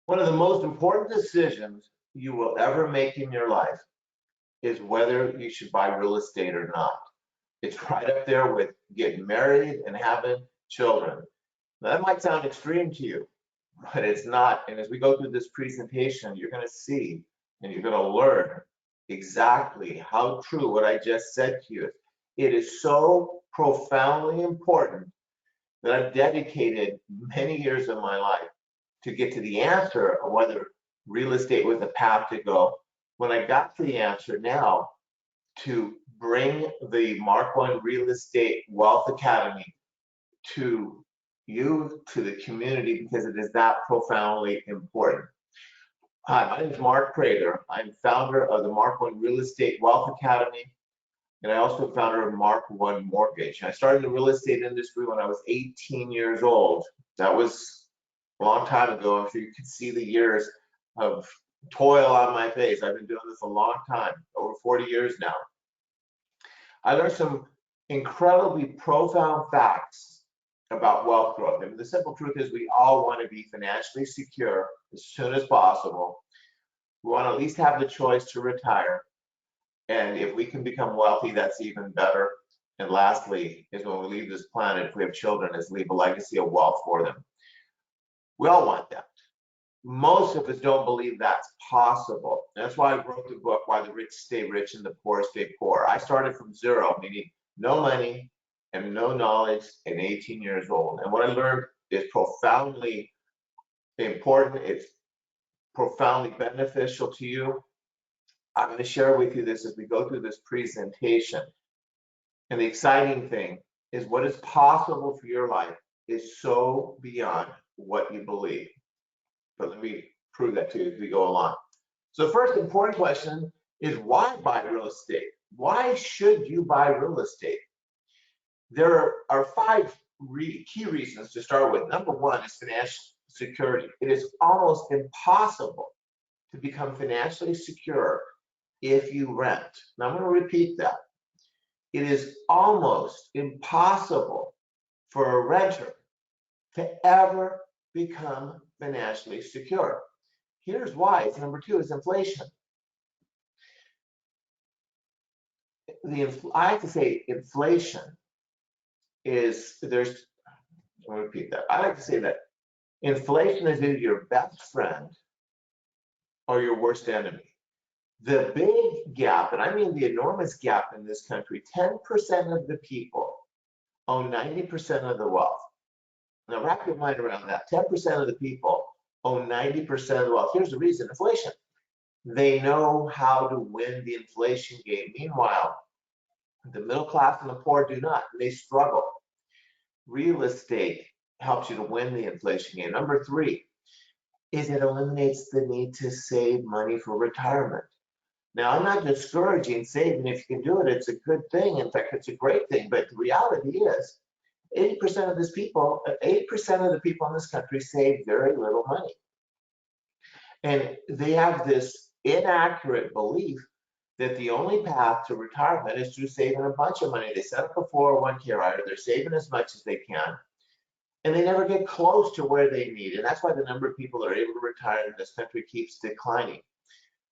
One of the most important decisions you will ever make in your life is whether you should buy real estate or not. It's right up there with getting married and having children. Now, that might sound extreme to you, but it's not. And as we go through this presentation, you're going to see and you're going to learn exactly how true what I just said to you is. It is so profoundly important that I've dedicated many years of my life to get to the answer of whether real estate was the path to go. When I got to the answer now, to bring the Mark I Real Estate Wealth Academy to you, to the community, because it is that profoundly important. Hi, my name is Mark Prather. I'm founder of the Mark I Real Estate Wealth Academy, and I also founder of Mark I Mortgage. I started in the real estate industry when I was 18 years old. That was a long time ago. I'm sure you can see the years of toil on my face. I've been doing this a long time, over 40 years now. I learned some incredibly profound facts about wealth growth. I mean, the simple truth is we all want to be financially secure as soon as possible. We want to at least have the choice to retire. And if we can become wealthy, that's even better. And lastly, is when we leave this planet, if we have children, is leave a legacy of wealth for them. We all want that. Most of us don't believe that's possible. That's why I wrote the book, Why the Rich Stay Rich and the Poor Stay Poor. I started from zero, meaning no money and no knowledge at 18 years old. And what I learned is profoundly important. It's profoundly beneficial to you. I'm going to share with you this as we go through this presentation. And the exciting thing is what is possible for your life is so beyond what you believe. But let me prove that to you as we go along. So the first important question is, why buy real estate? Why should you buy real estate? There are five key reasons to start with. Number one is financial security. It is almost impossible to become financially secure if you rent. Now I'm going to repeat that. It is almost impossible for a renter to ever become financially secure. Here's why. It's number two is inflation. I have to say inflation is, let me repeat that. I like to say that inflation is either your best friend or your worst enemy. The big gap, and I mean the enormous gap in this country, 10% of the people own 90% of the wealth. Now wrap your mind around that. 10% of the people own 90% of the wealth. Here's the reason: inflation. They know how to win the inflation game. Meanwhile, the middle class and the poor do not. They struggle. Real estate helps you to win the inflation game. Number three is it eliminates the need to save money for retirement. Now, I'm not discouraging saving. If you can do it, it's a good thing. In fact, it's a great thing. But the reality is, 80% of the people in this country save very little money. And they have this inaccurate belief that the only path to retirement is through saving a bunch of money. They set up a 401k rider, they're saving as much as they can, and they never get close to where they need. And that's why the number of people that are able to retire in this country keeps declining.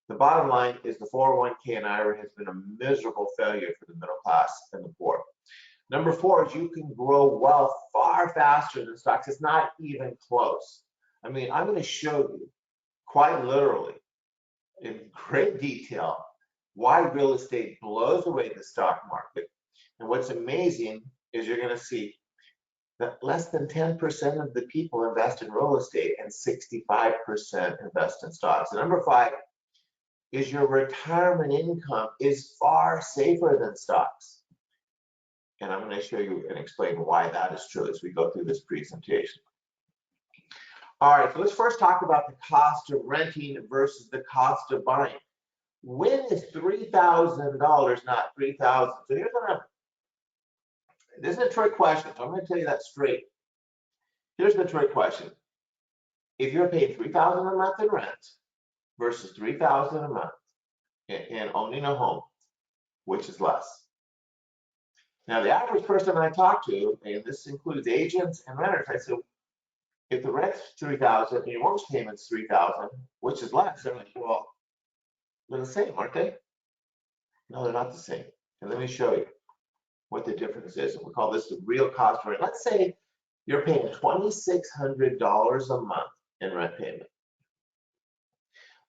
The bottom line is the 401k and IRA has been a miserable failure for the middle class and the poor. Number four is you can grow wealth far faster than stocks. It's not even close. I mean, I'm going to show you quite literally in great detail why real estate blows away the stock market. And what's amazing is you're going to see that less than 10% of the people invest in real estate and 65% invest in stocks. And number five is your retirement income is far safer than stocks. And I'm going to show you and explain why that is true as we go through this presentation. All right, so let's first talk about the cost of renting versus the cost of buying. When is $3,000 not $3,000? So here's what I'm, this is a trick question, so I'm going to tell you that straight. Here's the trick question. If you're paying $3,000 a month in rent versus $3,000 a month in owning a home, which is less? Now, the average person I talk to, and this includes agents and renters, I say, if the rent's $3,000 and your mortgage payment's $3,000, which is less, they're like, well, they're the same, aren't they? No, they're not the same. And let me show you what the difference is. We call this the real cost of rent. Let's say you're paying $2,600 a month in rent payment,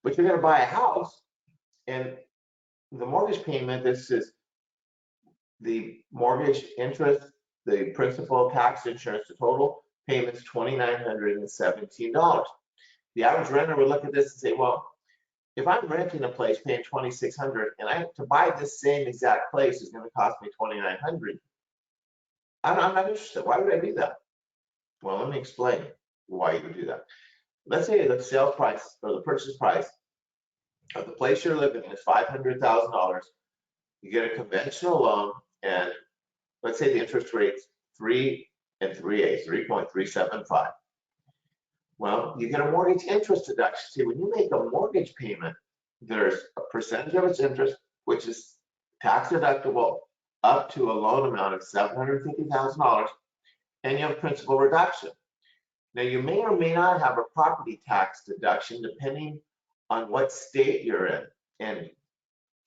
but you're going to buy a house, and the mortgage payment, this is the mortgage interest, the principal, tax, insurance, the total payment's $2,917. The average renter would look at this and say, well, if I'm renting a place paying $2,600 and I have to buy this same exact place is going to cost me $2,900, I'm not interested. Why would I do that? Well, let me explain why you would do that. Let's say the sales price or the purchase price of the place you're living in is $500,000. You get a conventional loan, and let's say the interest rate's 3 3/8, 3.375. Well, you get a mortgage interest deduction. See, when you make a mortgage payment, there's a percentage of its interest, which is tax deductible up to a loan amount of $750,000, and you have principal reduction. Now, you may or may not have a property tax deduction depending on what state you're in and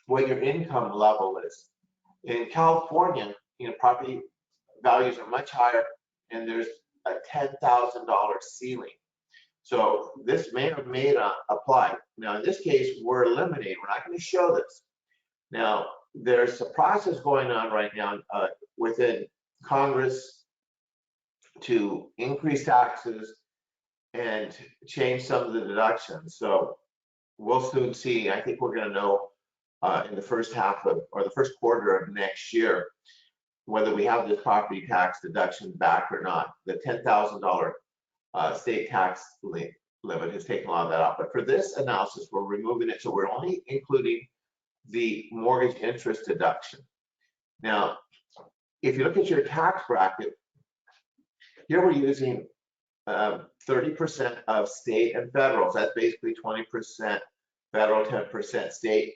what your income level is. In California, property values are much higher, and there's a $10,000 ceiling. So this may or may not apply. Now, in this case, we're eliminating. We're not going to show this. Now, there's a process going on right now within Congress to increase taxes and change some of the deductions. So we'll soon see. I think we're going to know in the first half of, or the first quarter of next year, whether we have this property tax deduction back or not. The $10,000 state tax limit has taken a lot of that off. But for this analysis, we're removing it. So we're only including the mortgage interest deduction. Now, if you look at your tax bracket, here we're using 30% of state and federal. So that's basically 20% federal, 10% state.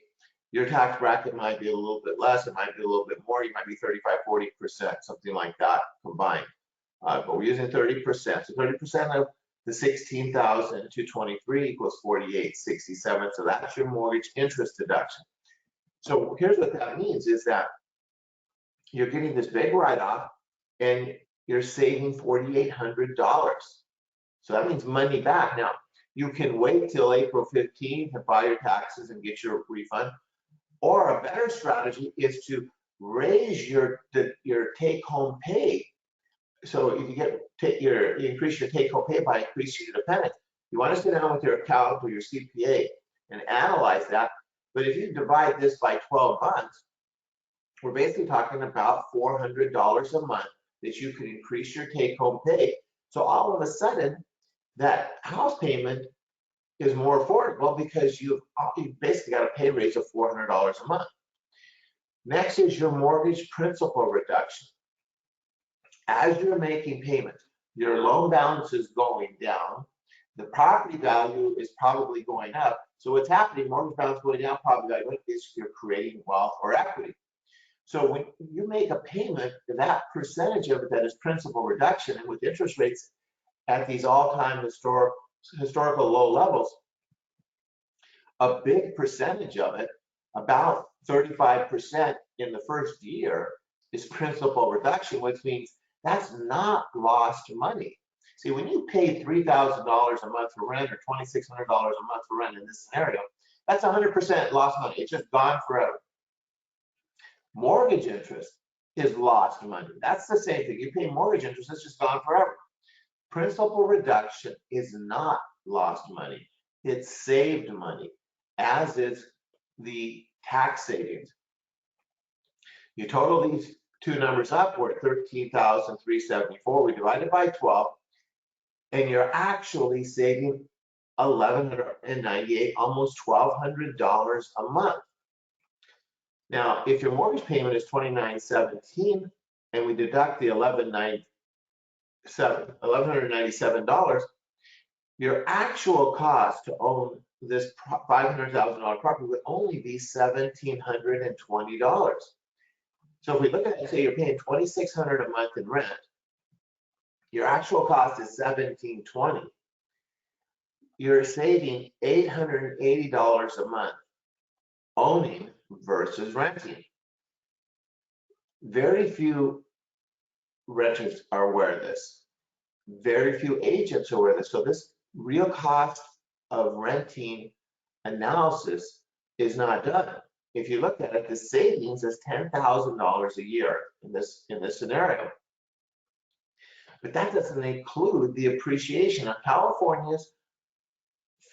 Your tax bracket might be a little bit less, it might be a little bit more, you might be 35, 40%, something like that combined. But we're using 30%. So 30% of the 16,223 equals 4867. So that's your mortgage interest deduction. So here's what that means is that you're getting this big write-off and you're saving $4,800. So that means money back. Now, you can wait till April 15th to file your taxes and get your refund. Or a better strategy is to raise your take-home pay. So if you increase your take-home pay by increasing your dependents. You want to sit down with your accountant or your CPA and analyze that. But if you divide this by 12 months, we're basically talking about $400 a month that you can increase your take-home pay. So all of a sudden, that house payment is more affordable because you basically got a pay raise of $400 a month. Next is your mortgage principal reduction. As you're making payments, your loan balance is going down. The property value is probably going up. So what's happening, mortgage balance going down, property value is you're creating wealth or equity. So when you make a payment, that percentage of it that is principal reduction, and with interest rates at these all-time historical low levels, a big percentage of it, about 35% in the first year, is principal reduction, which means that's not lost money. See, when you pay $3,000 a month for rent or $2,600 a month for rent in this scenario, that's 100% lost money. It's just gone forever. Mortgage interest is lost money. That's the same thing. You pay mortgage interest, it's just gone forever. Principal reduction is not lost money. It's saved money, as is the tax savings. You total these two numbers up, we're at 13,374. We divide it by 12, and you're actually saving $1,198, almost $1,200 a month. Now, if your mortgage payment is $2,917 and we deduct the $1,197, your actual cost to own this $500,000 property would only be $1,720. So if we look at it and say you're paying $2,600 a month in rent, Your actual cost is $1,720. You're saving $880 a month owning versus renting. Very few renters are aware of this. Very few agents are aware of this. So this real cost of renting analysis is not done. If you look at it, the savings is $10,000 a year in this scenario. But that doesn't include the appreciation of California's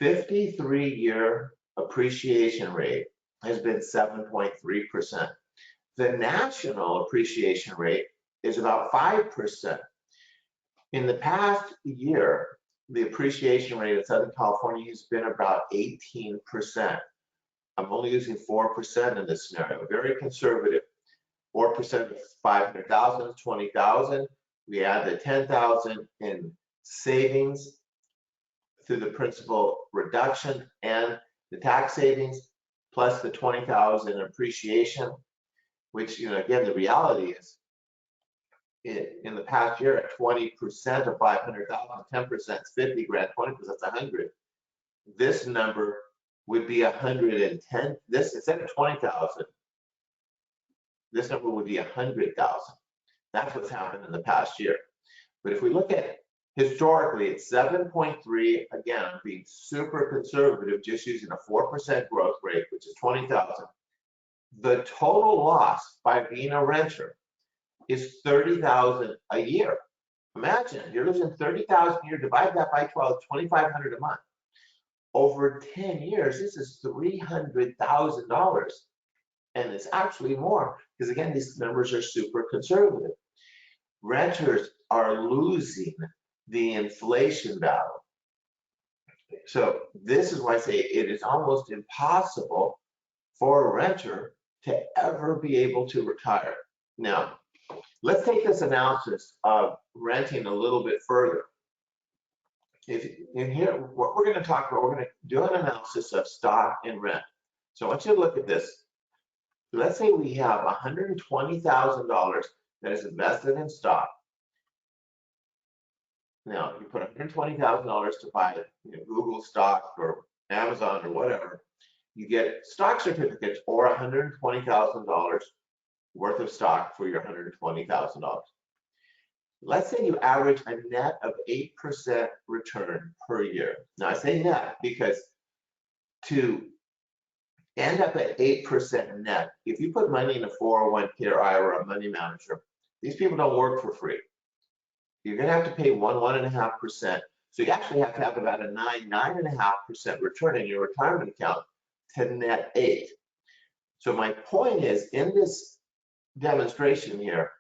53-year appreciation rate has been 7.3%. The national appreciation rate is about 5%. In the past year, the appreciation rate in Southern California has been about 18%. I'm only using 4% in this scenario, very conservative. 4% of 500,000 is 20,000. We add the 10,000 in savings through the principal reduction and the tax savings, plus the 20,000 in appreciation, which, again, the reality is in the past year at 20% of 500,000, 10% is 50 grand, 20% is 100. This number would be 110. This, instead of 20,000, this number would be 100,000. That's what's happened in the past year. But if we look at historically, it's 7.3. Again, I'm being super conservative, just using a 4% growth rate, which is 20,000. The total loss by being a renter is 30,000 a year. Imagine you're losing 30,000 a year. Divide that by 12, 2,500 a month. Over 10 years, this is $300,000, and it's actually more because, again, these numbers are super conservative. Renters are losing the inflation battle. So this is why I say it is almost impossible for a renter to ever be able to retire. Now, let's take this analysis of renting a little bit further. If in here, what we're going to talk about, we're going to do an analysis of stock and rent. So I want you to look at this. Let's say we have $120,000 that is invested in stock. Now, you put $120,000 to buy Google stock or Amazon or whatever, you get stock certificates or $120,000 worth of stock for your $120,000. Let's say you average a net of 8% return per year. Now, I say net because to end up at 8% net, if you put money in a 401k or IRA or a money manager, these people don't work for free. You're going to have to pay 1.5%. So you actually have to have about a 9.5% return in your retirement account to net 8. So my point is, in this demonstration here,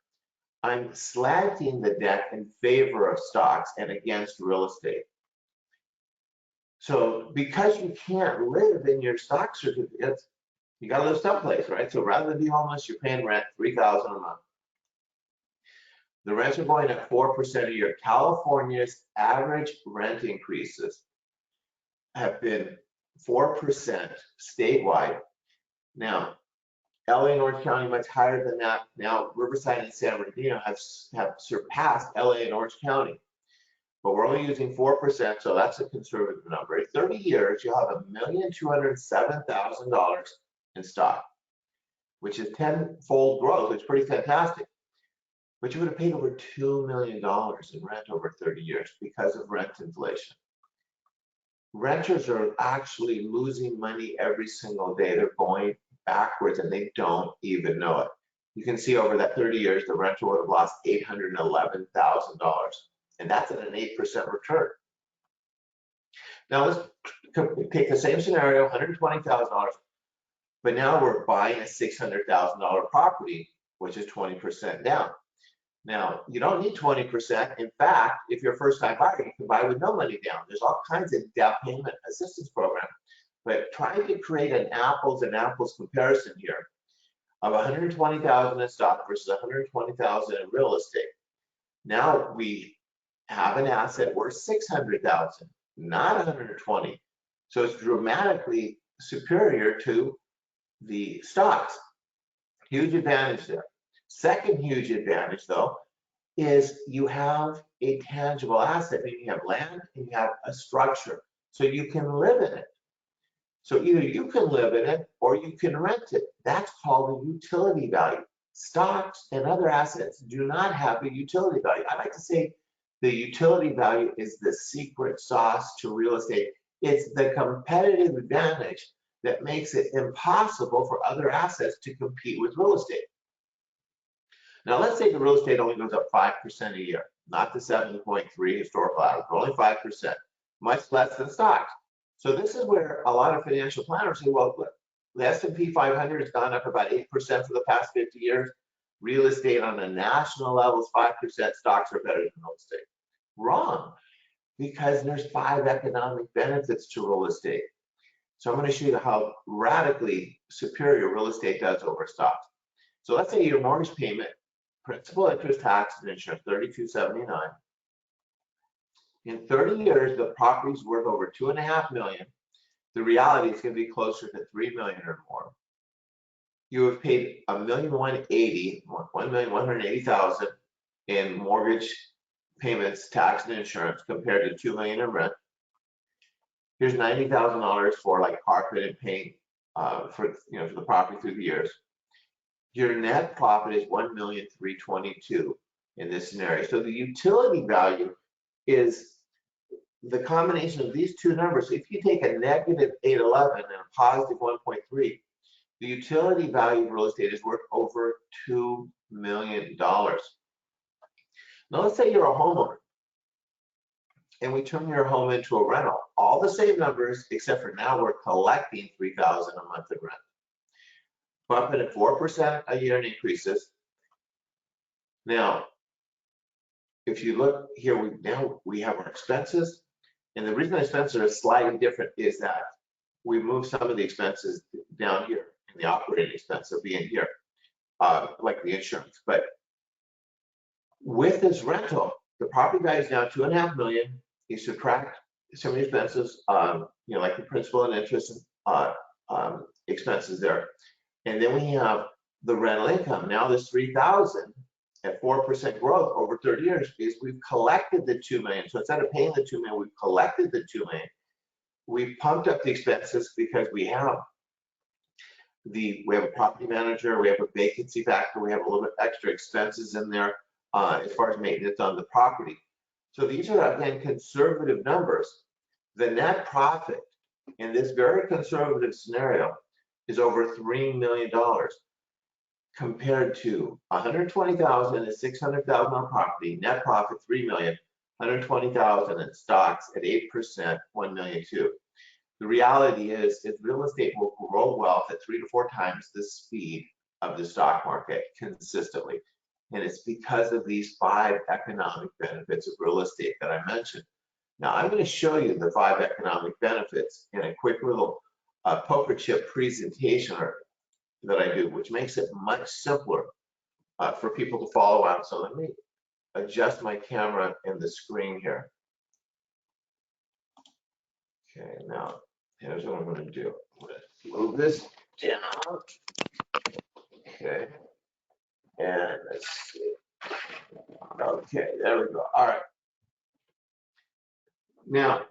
I'm slanting the deck in favor of stocks and against real estate. So because you can't live in your stock certificates, you got to live someplace, right? So rather than be homeless, you're paying rent $3,000 a month. The rents are going up 4% a year. California's average rent increases have been 4% statewide. Now, LA and Orange County much higher than that. Now, Riverside and San Bernardino have surpassed LA and Orange County, but we're only using 4%, so that's a conservative number. In 30 years, you'll have $1,207,000 in stock, which is tenfold growth. It's pretty fantastic. But you would have paid over $2 million in rent over 30 years because of rent inflation. Renters are actually losing money every single day. They're going backwards and they don't even know it. You can see over that 30 years, the renter would have lost $811,000, and that's at an 8% return. Now let's take the same scenario, $120,000, but now we're buying a $600,000 property, which is 20% down. Now, you don't need 20%. In fact, if you're a first-time buyer, you can buy with no money down. There's all kinds of debt payment assistance programs. But trying to create an apples and apples comparison here of $120,000 in stock versus $120,000 in real estate. Now we have an asset worth $600,000, not $120,000. So it's dramatically superior to the stocks. Huge advantage there. Second huge advantage, though, is you have a tangible asset, meaning you have land and you have a structure, so you can live in it. So either you can live in it or you can rent it. That's called a utility value. Stocks and other assets do not have a utility value. I like to say the utility value is the secret sauce to real estate. It's the competitive advantage that makes it impossible for other assets to compete with real estate. Now, let's say the real estate only goes up 5% a year, not the 7.3 historical average, but only 5%, much less than stocks. So this is where a lot of financial planners say, well, look, the S&P 500 has gone up about 8% for the past 50 years. Real estate on a national level is 5%. Stocks are better than real estate. Wrong, because there's 5 economic benefits to real estate. So I'm going to show you how radically superior real estate does over stocks. So let's say your mortgage payment, principal, interest, tax, and insurance, $32.79. In 30 years, the property's worth over $2.5 million. The reality is going to be closer to $3 million or more. You have paid $1,180,000 in mortgage payments, tax, and insurance compared to $2 million in rent. Here's $90,000 for like carpet and paint for the property through the years. Your net profit is $1,322,000 in this scenario. So the utility value is the combination of these two numbers. So if you take a negative 811 and a positive 1.3, the utility value of real estate is worth over $2 million. Now let's say you're a homeowner and we turn your home into a rental. All the same numbers, except for now we're collecting $3,000 a month in rent. Bumping at 4% a year in increases. Now, if you look here, we have our expenses, and the reason the expenses are slightly different is that we move some of the expenses down here, and the operating expense will be in here, like the insurance. But with this rental, the property value is now $2.5 million. You subtract some of the expenses, like the principal and interest expenses there. And then we have the rental income. Now this $3,000 at 4% growth over 30 years is we've collected the $2 million. So instead of paying the $2 million, we've collected the $2 million. We've pumped up the expenses because we have a property manager, we have a vacancy factor, we have a little bit extra expenses in there as far as maintenance on the property. So these are, again, conservative numbers. The net profit in this very conservative scenario is over $3 million compared to $120,000 and $600,000 on property, net profit $3 million, $120,000 in stocks at 8%, $1.2 million. The reality is real estate will grow wealth at 3 to 4 times the speed of the stock market consistently. And it's because of these 5 economic benefits of real estate that I mentioned. Now I'm going to show you the 5 economic benefits in a quick little poker chip presentation that I do, which makes it much simpler for people to follow on. So let me adjust my camera and the screen here. Okay, now here's what I'm going to do. I'm going to move this down. Okay, and let's see. Okay, there we go. All right. Now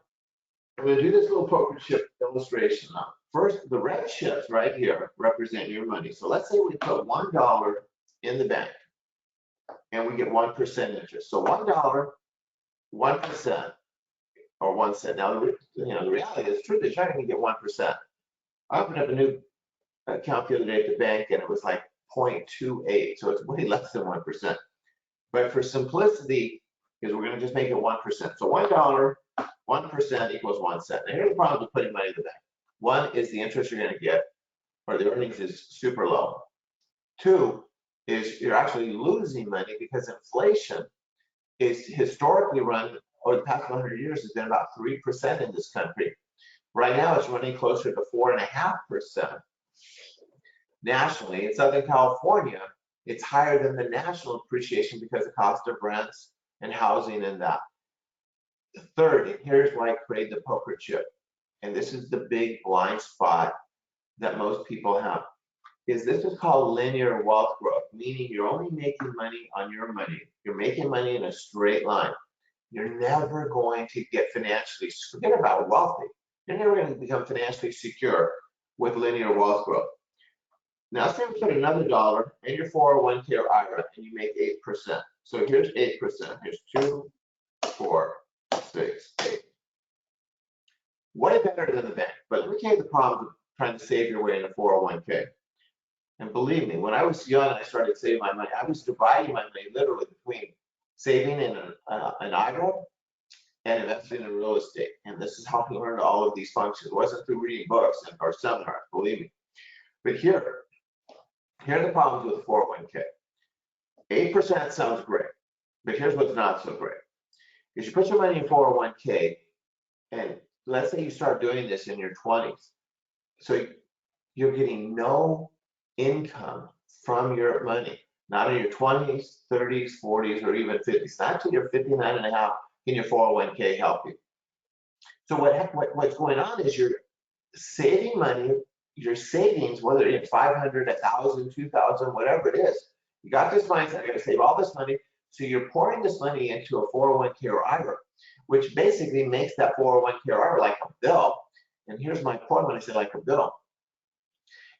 I'm going to do this little poker chip illustration now. First, the red chips right here represent your money. So let's say we put $1 in the bank and we get 1% interest. So $1, 1%, or 1 cent. Now, the reality is, truth is, you're not going to get 1%. I opened up a new account the other day at the bank and it was like 0.28. So it's way less than 1%. But for simplicity, is we're going to just make it 1%. So $1, 1% equals 1 cent. Now, here's the problem with putting money in the bank. 1 is the interest you're going to get, or the earnings is super low. 2 is you're actually losing money because inflation is historically run, over the past 100 years, has been about 3% in this country. Right now, it's running closer to 4.5%. Nationally, in Southern California, it's higher than the national appreciation because of the cost of rents and housing and that. Third, and here's why I created the poker chip, and this is the big blind spot that most people have, is this is called linear wealth growth, meaning you're only making money on your money. You're making money in a straight line. You're never going to get financially, forget about wealthy. You're never going to become financially secure with linear wealth growth. Now, say we put another dollar in your 401k or IRA and you make 8%. So here's 8%. Here's 2, 4, 6, 8. Way better than the bank. But let me tell you the problem of trying to save your way in a 401k. And believe me, when I was young and I started saving my money, I was dividing my money literally between saving in an IRA and investing in real estate. And this is how I learned all of these functions. It wasn't through reading books or seminars, believe me. But here are the problems with 401k. 8% sounds great, but here's what's not so great. Is you put your money in 401k, and let's say you start doing this in your 20s. So you're getting no income from your money, not in your 20s, 30s, 40s, or even 50s. Not until you're 59 and a half can your 401k help you. So what's going on is you're saving money, your savings, whether it's 500, 1,000, 2,000, whatever it is. You got this mindset, I gotta save all this money. So you're pouring this money into a 401k or IRA, which basically makes that 401k or IRA like a bill. And here's my point when I say like a bill,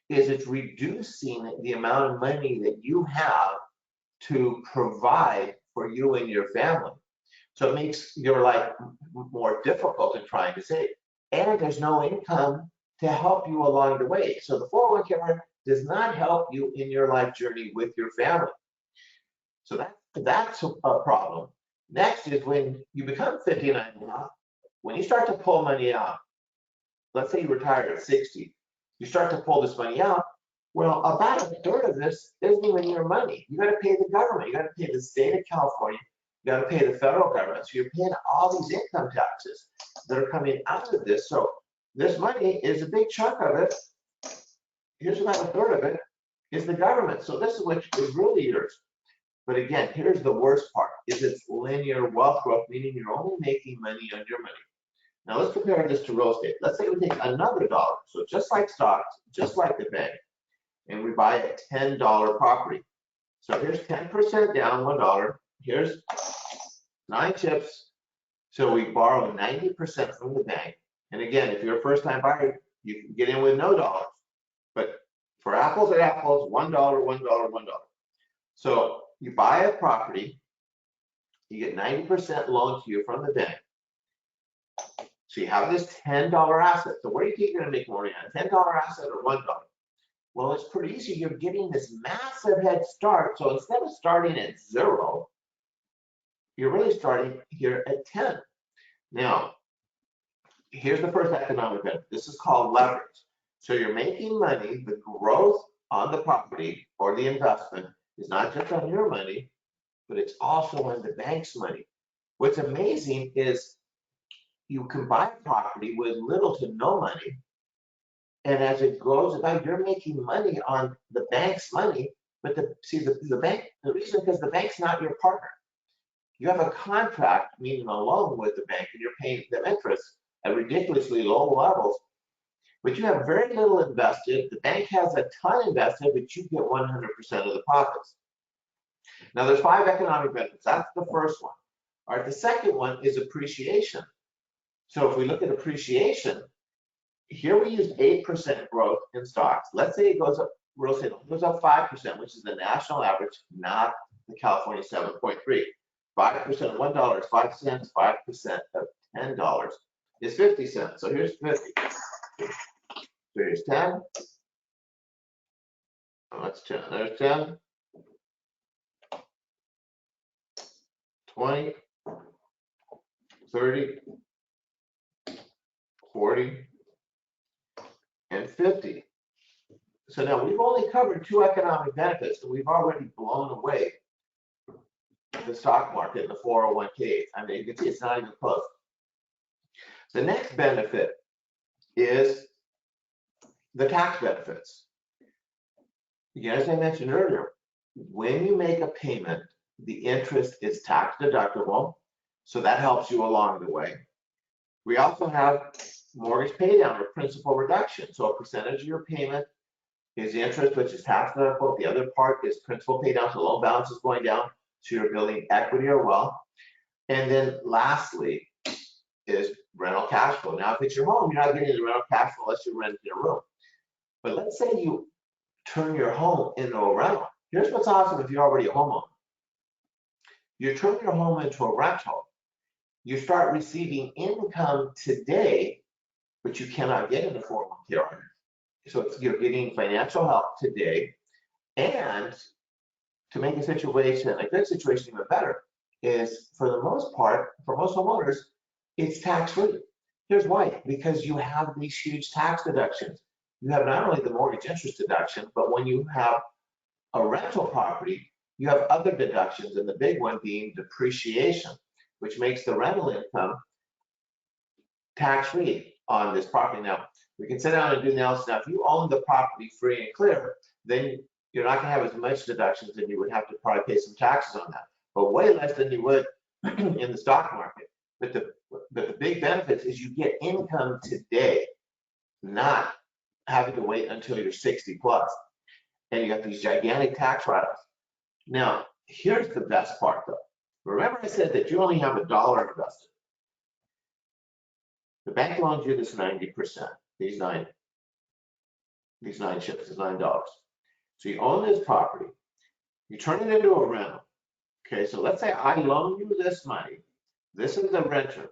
is it's reducing the amount of money that you have to provide for you and your family. So it makes your life more difficult in trying to save. And there's no income to help you along the way. So the 401k does not help you in your life journey with your family. So that's a problem. Next is when you become 59 now, when you start to pull money out, let's say you retire at 60, you start to pull this money out, well, about a third of this isn't even your money. You got to pay the government. You got to pay the state of California. You got to pay the federal government. So you're paying all these income taxes that are coming out of this. So this money is a big chunk of it. Here's about a third of it is the government. So this is what is really yours. But again, here's the worst part, is it's linear wealth growth, meaning you're only making money on your money. Now let's compare this to real estate. Let's say we take another dollar. So just like stocks, just like the bank, and we buy a $10 property. So here's 10% down, $1. Here's 9 chips. So we borrow 90% from the bank. And again, if you're a first-time buyer, you can get in with no dollars. But for apples and apples, $1, $1, $1. So you buy a property, you get 90% loan to you from the bank. So you have this $10 asset. So where do you think you're going to make more money on? $10 asset or $1? Well, it's pretty easy. You're getting this massive head start. So instead of starting at 0, you're really starting here at 10. Now, here's the first economic benefit. This is called leverage. So you're making money. The growth on the property or the investment is not just on your money, but it's also on the bank's money. What's amazing is you can buy a property with little to no money, and as it grows about, you're making money on the bank's money. But the bank, the reason is because the bank's not your partner. You have a contract, meaning a loan with the bank, and you're paying them interest at ridiculously low levels. But you have very little invested. The bank has a ton invested, but you get 100% of the profits. Now, there's 5 economic benefits. That's the first one. All right, the second one is appreciation. So if we look at appreciation, here we use 8% growth in stocks. Let's say it goes up, real estate goes up 5%, which is the national average, not the California 7.3. 5% of $1 is 5 cents. 5% of $10 is 50 cents. So here's 50. So here's 10. Oh, that's 10. There's 10. 20. 30. 40. And 50. So now we've only covered 2 economic benefits, and we've already blown away the stock market and the 401k. I mean, you can see it's not even close. The next benefit is the tax benefits. Again, as I mentioned earlier, when you make a payment, the interest is tax deductible, so that helps you along the way. We also have mortgage pay down or principal reduction. So a percentage of your payment is interest, which is tax deductible. The other part is principal pay down, so loan balance is going down, so you're building equity or wealth. And then lastly is rental cash flow. Now, if it's your home, you're not getting the rental cash flow unless you rent your room. But let's say you turn your home into a rental. Here's what's awesome if you're already a homeowner. You turn your home into a rental. You start receiving income today, but you cannot get in the 401k. So you're getting financial help today. And to make a situation, a good situation even better, is for the most part, for most homeowners, it's tax-free. Here's why: because you have these huge tax deductions. You have not only the mortgage interest deduction, but when you have a rental property, you have other deductions, and the big one being depreciation, which makes the rental income tax-free on this property. Now, we can sit down and do the analysis. Now, if you own the property free and clear, then you're not going to have as much deductions, and you would have to probably pay some taxes on that, but way less than you would in the stock market. But the big benefits is you get income today, not having to wait until you're 60 plus, and you got these gigantic tax write-offs. Now, here's the best part, though. Remember I said that you only have $1 invested. The bank loans you this 90%, these nine chips is $9. So you own this property, you turn it into a rental. Okay, so let's say I loan you this money. This is the renter.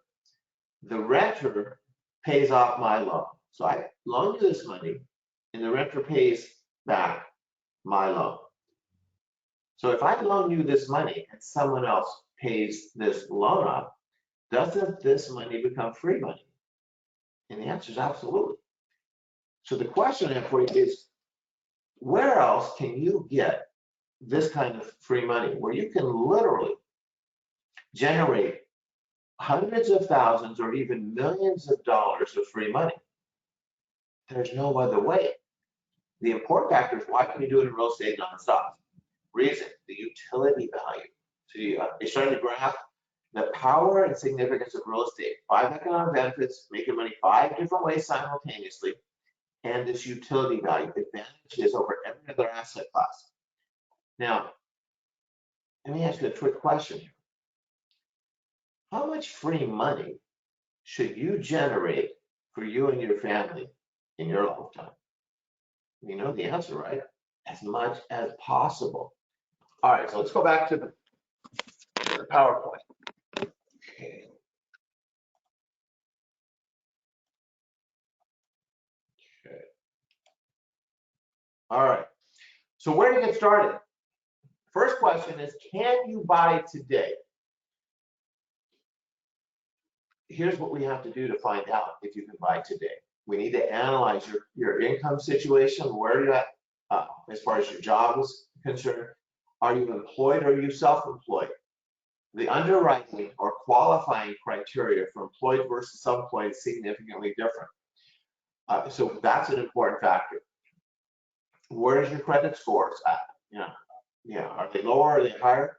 The renter pays off my loan. So I loan you this money, and the renter pays back my loan. So if I loan you this money and someone else pays this loan off, doesn't this money become free money? And the answer is absolutely. So the question for you is, where else can you get this kind of free money where you can literally generate hundreds of thousands or even millions of dollars of free money? There's no other way. The important factor is, why can you do it in real estate, not in stocks? Reason: the utility value. So you're starting to graph the power and significance of real estate. 5 economic benefits, making money 5 different ways simultaneously, and this utility value advantages over every other asset class. Now, let me ask you a quick question here. How much free money should you generate for you and your family in your lifetime? You know the answer, right? As much as possible. All right, so let's go back to the PowerPoint. Okay. Okay. All right. So where to get started? First question is, can you buy today? Here's what we have to do to find out if you can buy today. We need to analyze your income situation, where you're at as far as your job is concerned. Are you employed or are you self-employed? The underwriting or qualifying criteria for employed versus self-employed is significantly different. So that's an important factor. Where's your credit scores at? Are they lower? Are they higher?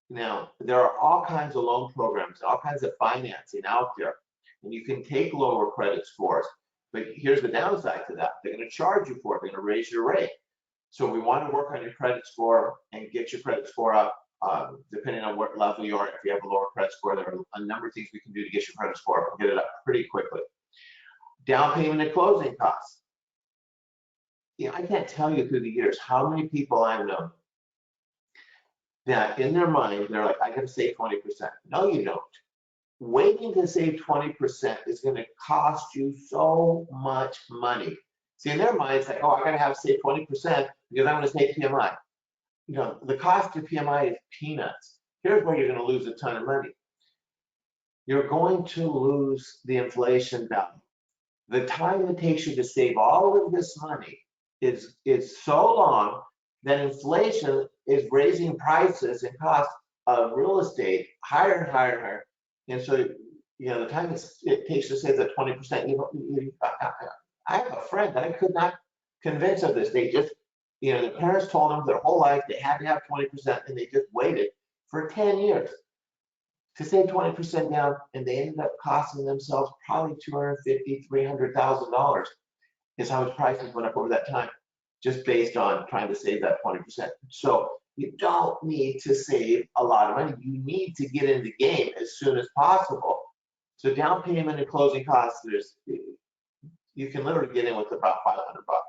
Now, there are all kinds of loan programs, all kinds of financing out there, and you can take lower credit scores. But here's the downside to that: they're going to charge you for it. They're going to raise your rate. So we want to work on your credit score and get your credit score up, depending on what level you are. If you have a lower credit score, there are a number of things we can do to get your credit score up and get it up pretty quickly. Down payment and closing costs. I can't tell you through the years how many people I've known that in their mind, they're like, I got to save 20%. No, you don't. Waiting to save 20% is going to cost you so much money. See, in their mind, it's like, oh, I got to have save 20% because I'm going to save PMI. The cost of PMI is peanuts. Here's where you're going to lose a ton of money. You're going to lose the inflation value. The time it takes you to save all of this money is so long that inflation is raising prices and costs of real estate higher and higher and higher. And so, the time it takes to save that 20%, I have a friend that I could not convince of this. They just, their parents told them their whole life they had to have 20%, and they just waited for 10 years to save 20% down, and they ended up costing themselves probably $250,000, $300,000 is how much prices went up over that time. just based on trying to save that 20%. So you don't need to save a lot of money. You need to get in the game as soon as possible. So down payment and closing costs, you can literally get in with about 500 bucks.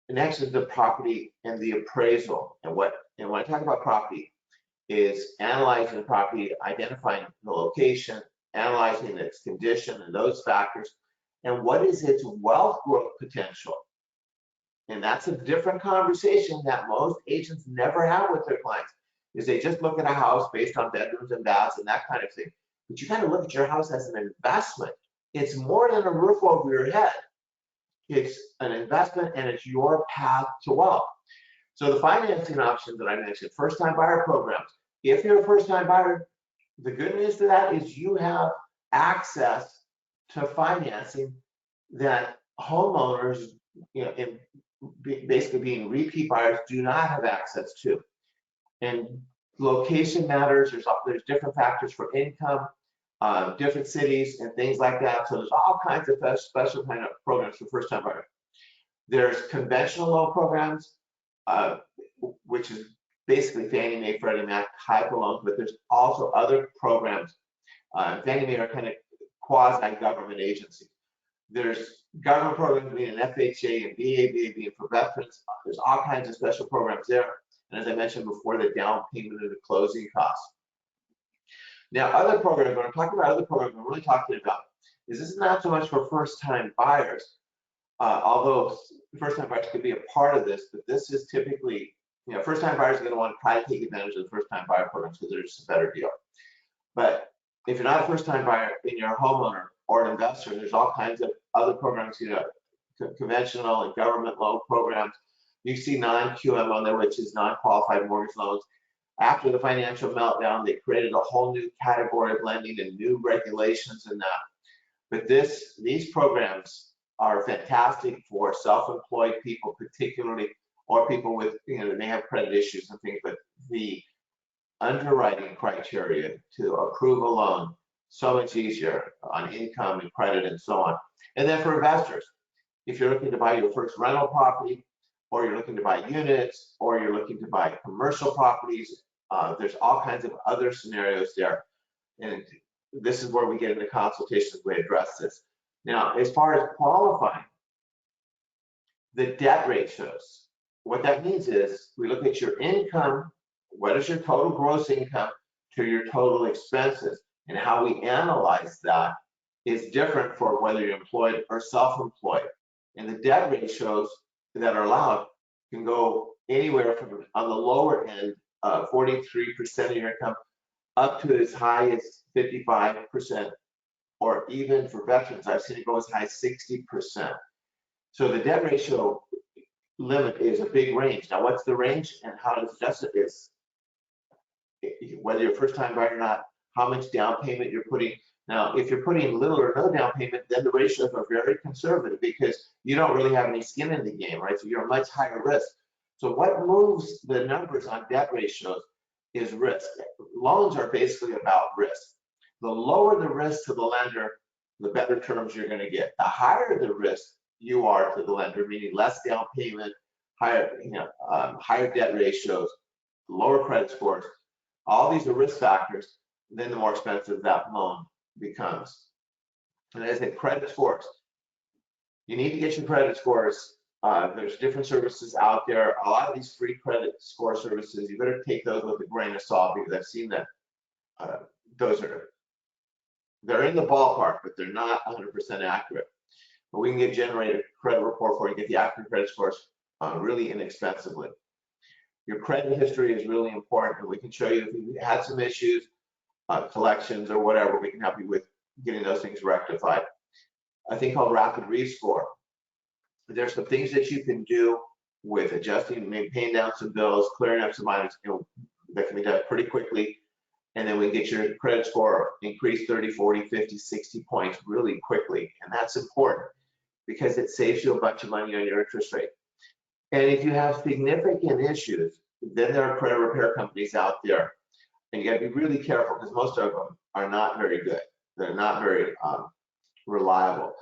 The next is the property and the appraisal. And when I talk about property, is analyzing the property, identifying the location, analyzing its condition and those factors, and what is its wealth growth potential. And that's a different conversation that most agents never have with their clients, is they just look at a house based on bedrooms and baths and that kind of thing. But you kind of look at your house as an investment. It's more than a roof over your head. It's an investment and it's your path to wealth. So the financing options that I mentioned, first-time buyer programs. If you're a first-time buyer, the good news to that is you have access to financing that homeowners, basically being repeat buyers, do not have access to. And location matters. There's different factors for income, different cities and things like that. So there's all kinds of special kind of programs for first-time buyers. There's conventional loan programs, which is basically Fannie Mae, Freddie Mac type of loans, but there's also other programs. Fannie Mae are kind of quasi-government agencies. There's government programs being an FHA and VA being for veterans. There's all kinds of special programs there. And as I mentioned before, the down payment and the closing costs. Now, other programs, when I'm talking about other programs, I'm really talking about is this is not so much for first-time buyers, although first-time buyers could be a part of this, but this is typically, first-time buyers are going to want to try to take advantage of the first-time buyer programs because they're just a better deal. But if you're not a first-time buyer and you're a homeowner or an investor, there's all kinds of other programs, conventional and government loan programs. You see non-QM on there, which is non-qualified mortgage loans. After the financial meltdown, they created a whole new category of lending and new regulations in that. But these programs are fantastic for self-employed people, particularly, or people with, they may have credit issues and things, but the underwriting criteria to approve a loan so much easier on income and credit and so on. And then for investors, if you're looking to buy your first rental property, or you're looking to buy units, or you're looking to buy commercial properties, there's all kinds of other scenarios there. And this is where we get into consultations, we address this. Now, as far as qualifying, the debt ratios, what that means is we look at your income, what is your total gross income to your total expenses, and how we analyze that is different for whether you're employed or self-employed. And the debt ratios that are allowed can go anywhere from, on the lower end, 43% of your income up to as high as 55%, or even for veterans, I've seen it go as high as 60%. So the debt ratio limit is a big range. Now, what's the range and how to adjust it is whether you're a first-time buyer or not, how much down payment you're putting. Now, if you're putting little or no down payment, then the ratios are very conservative because you don't really have any skin in the game, right? So you're a much higher risk. So what moves the numbers on debt ratios is risk. Loans are basically about risk. The lower the risk to the lender, the better terms you're going to get. The higher the risk you are to the lender, meaning less down payment, higher, higher debt ratios, lower credit scores, all these are risk factors, then the more expensive that loan becomes. And as I said, credit scores. You need to get your credit scores. There's different services out there. A lot of these free credit score services, you better take those with a grain of salt because I've seen that they're in the ballpark, but they're not 100% accurate. But we can generate a credit report for you, get the accurate credit scores really inexpensively. Your credit history is really important, and we can show you if you had some issues, collections or whatever, we can help you with getting those things rectified. A thing called rapid rescore. There's some things that you can do with adjusting, maybe paying down some bills, clearing up some items, that can be done pretty quickly. And then we get your credit score increased 30, 40, 50, 60 points really quickly. And that's important because it saves you a bunch of money on your interest rate. And if you have significant issues, then there are credit repair companies out there. And you gotta be really careful because most of them are not very good. They're not very reliable.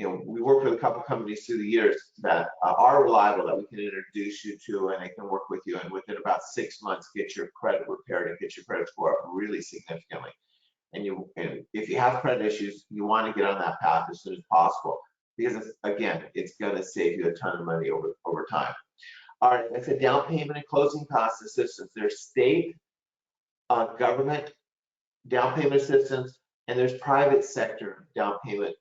we work with a couple companies through the years that are reliable, that we can introduce you to, and they can work with you, and within about 6 months get your credit repaired and get your credit score up really significantly. And if you have credit issues, you want to get on that path as soon as possible, because again, it's going to save you a ton of money over time. All right, that's a down payment and closing cost assistance. There's state government down payment assistance, and there's private sector down payment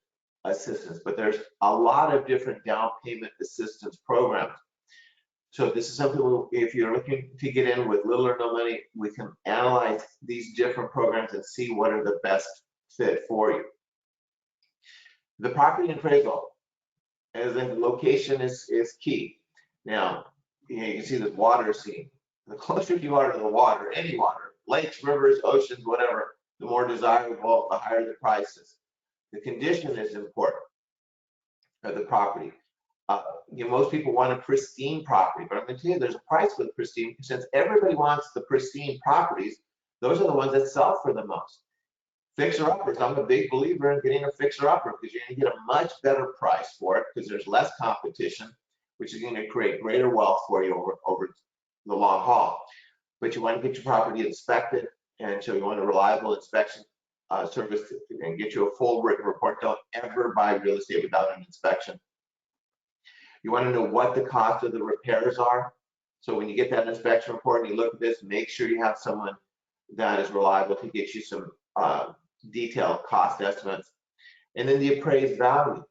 assistance, but there's a lot of different down payment assistance programs. So this is something, if you're looking to get in with little or no money, we can analyze these different programs and see what are the best fit for you. The property appraisal, as in location is key. Now, you can see this water scene. The closer you are to the water, any water, lakes, rivers, oceans, whatever, the more desirable, the higher the prices. The condition is important of the property. Most people want a pristine property, but I'm going to tell you there's a price for the pristine. Since everybody wants the pristine properties, those are the ones that sell for the most. Fixer-uppers, I'm a big believer in getting a fixer-upper because you're going to get a much better price for it because there's less competition, which is going to create greater wealth for you over the long haul. But you want to get your property inspected, and so you want a reliable inspection service and get you a full written report. Don't ever buy real estate without an inspection. You want to know what the cost of the repairs are. So when you get that inspection report and you look at this, make sure you have someone that is reliable to get you some detailed cost estimates. And then the appraised value.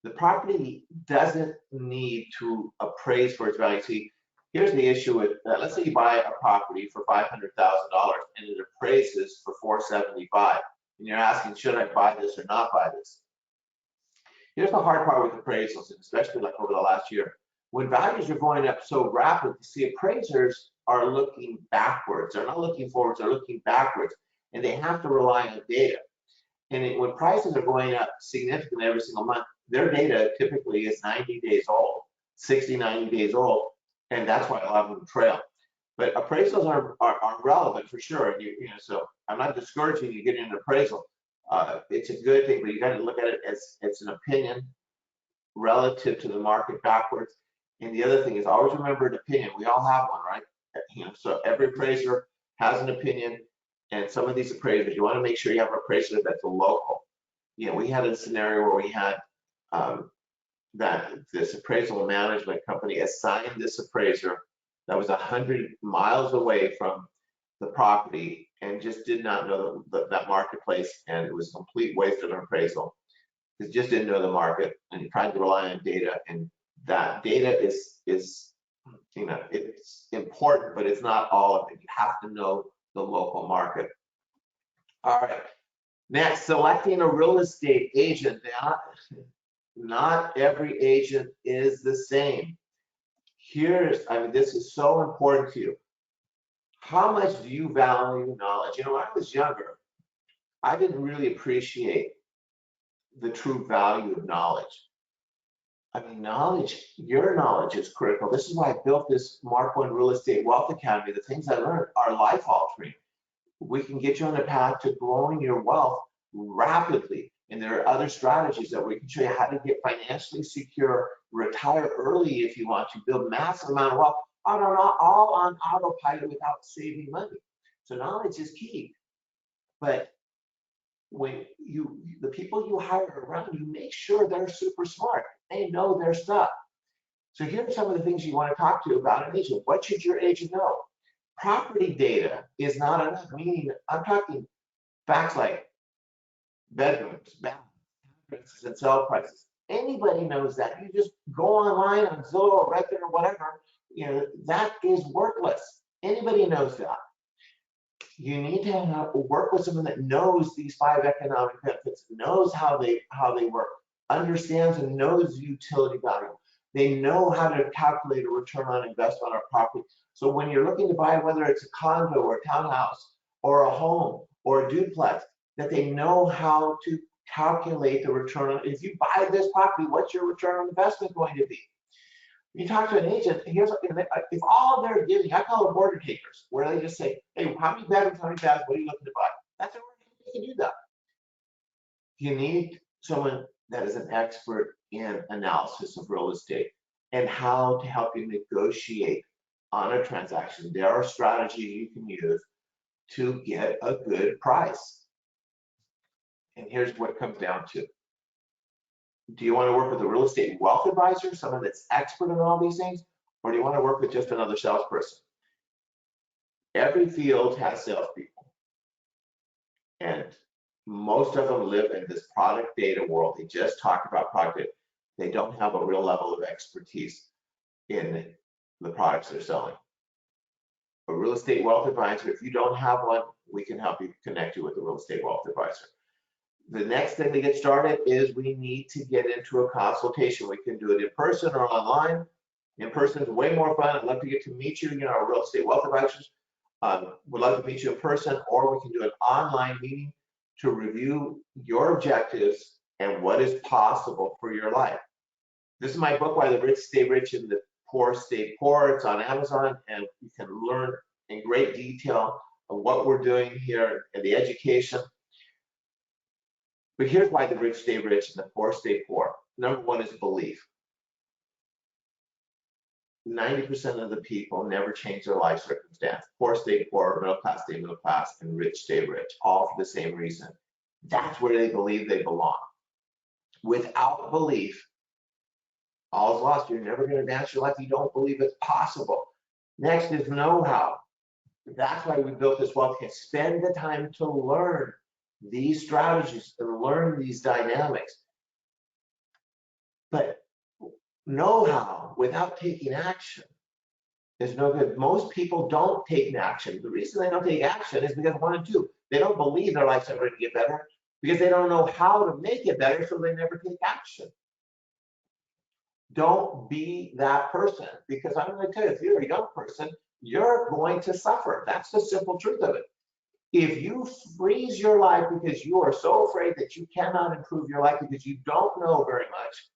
The property doesn't need to appraise for its value. See, here's the issue with, let's say you buy a property for $500,000 and it appraises for $475,000, and you're asking, should I buy this or not buy this? Here's the hard part with appraisals, and especially like over the last year. When values are going up so rapidly, see, appraisers are looking backwards. They're not looking forwards, they're looking backwards, and they have to rely on data. And when prices are going up significantly every single month, their data typically is 90 days old, 60, 90 days old, and that's why a lot of them trail. But appraisals are relevant for sure. So I'm not discouraging you getting an appraisal. It's a good thing, but you got to look at it as it's an opinion relative to the market backwards. And the other thing is always remember an opinion. We all have one, right? So every appraiser has an opinion, and some of these appraisers, you want to make sure you have an appraiser that's a local. We had a scenario where we had that this appraisal management company assigned this appraiser that was 100 miles away from the property and just did not know that marketplace, and it was a complete waste of an appraisal. It just didn't know the market, and he tried to rely on data, and that data is it's important, but it's not all of it. You have to know the local market. All right, next, selecting a real estate agent. Not every agent is the same. This is so important to you. How much do you value knowledge? When I was younger, I didn't really appreciate the true value of knowledge. Your knowledge is critical. This is why I built this Mark I Real Estate Wealth Academy. The things I learned are life altering. We can get you on the path to growing your wealth rapidly. And there are other strategies that we can show you how to get financially secure, retire early if you want to, build massive amount of wealth, all on autopilot without saving money. So knowledge is key. But when the people you hire around you, make sure they're super smart. They know their stuff. So here are some of the things you want to talk to about an agent. What should your agent know? Property data is not enough, meaning I'm talking facts like bedrooms, bathrooms, and sell prices. Anybody knows that. You just go online on Zillow or Redfin or whatever, that is worthless. Anybody knows that. You need to work with someone that knows these 5 economic benefits, knows how they work, understands and knows utility value. They know how to calculate a return on investment on a property. So when you're looking to buy, whether it's a condo or a townhouse or a home or a duplex, that they know how to calculate the return on. If you buy this property, what's your return on investment going to be? You talk to an agent, if all they're giving, I call them order takers, where they just say, hey, how many bedrooms, how many baths, what are you looking to buy? That's an order taker. You can do that. You need someone that is an expert in analysis of real estate and how to help you negotiate on a transaction. There are strategies you can use to get a good price. And here's what it comes down to. Do you want to work with a real estate wealth advisor, someone that's expert in all these things, or do you want to work with just another salesperson? Every field has salespeople, and most of them live in this product data world. They just talk about product. They don't have a real level of expertise in the products they're selling. A real estate wealth advisor, if you don't have one, we can help you connect you with a real estate wealth advisor. The next thing to get started is we need to get into a consultation. We can do it in person or online. In person is way more fun. I'd love to get to meet you, our real estate wealth advisors. Would love to meet you in person, or we can do an online meeting to review your objectives and what is possible for your life. This is my book, Why the Rich Stay Rich and the Poor Stay Poor. It's on Amazon, and you can learn in great detail of what we're doing here and the education. But here's why the rich stay rich and the poor stay poor. Number one is belief. 90% of the people never change their life circumstance. Poor stay poor, middle class stay middle class, and rich stay rich, all for the same reason. That's where they believe they belong. Without belief, all's lost. You're never going to advance your life. You don't believe it's possible. Next is know-how. That's why we built this wealth kit. Spend the time to learn these strategies and learn these dynamics. But know-how without taking action is no good. Most people don't take action. The reason they don't take action is because one and two, they don't believe their life's ever going to get better because they don't know how to make it better, so they never take action. Don't be that person, because I'm going to tell you, if you're a young person, you're going to suffer. That's the simple truth of it. If you freeze your life because you are so afraid that you cannot improve your life because you don't know very much,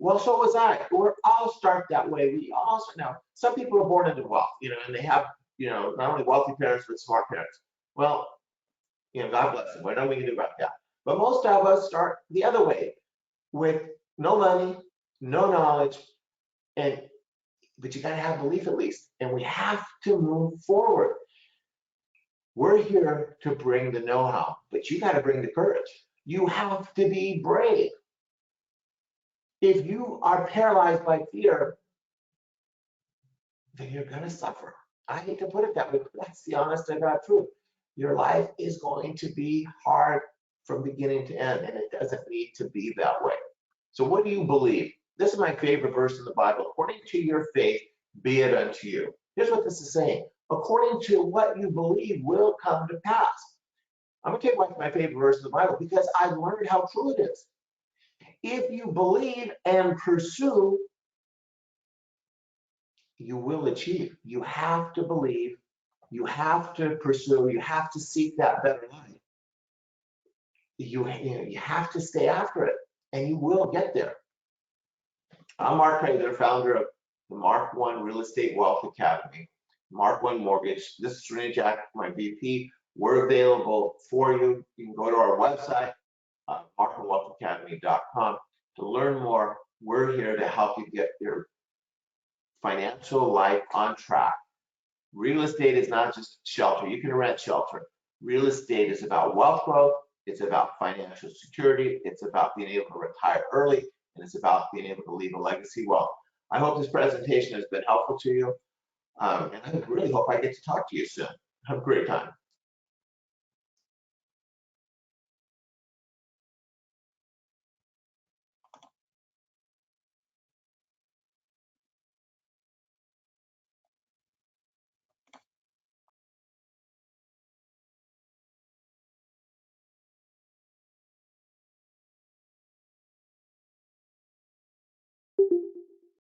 well, so was I. We're all start that way. We all now. Some people are born into wealth, and they have, not only wealthy parents but smart parents. Well, God bless them. What are we gonna do about that? But most of us start the other way, with no money, no knowledge, but you gotta have belief at least, and we have to move forward. We're here to bring the know-how, but you got to bring the courage. You have to be brave. If you are paralyzed by fear, then you're going to suffer. I hate to put it that way, but that's the honest to God truth. Your life is going to be hard from beginning to end, and it doesn't need to be that way. So what do you believe? This is my favorite verse in the Bible. According to your faith, be it unto you. Here's what this is saying. According to what you believe will come to pass. I'm going to take my favorite verse in the Bible because I've learned how true it is. If you believe and pursue, you will achieve. You have to believe, you have to pursue, you have to seek that better life. You have to stay after it, and you will get there. I'm Mark Prather, founder of the Mark One Real Estate Wealth Academy. Mark One Mortgage. This is Renee Jack, my VP. We're available for you. You can go to our website, markonewealthacademy.com, to learn more. We're here to help you get your financial life on track. Real estate is not just shelter. You can rent shelter. Real estate is about wealth growth. It's about financial security. It's about being able to retire early, and it's about being able to leave a legacy wealth. I hope this presentation has been helpful to you. And I really hope I get to talk to you soon. Have a great time.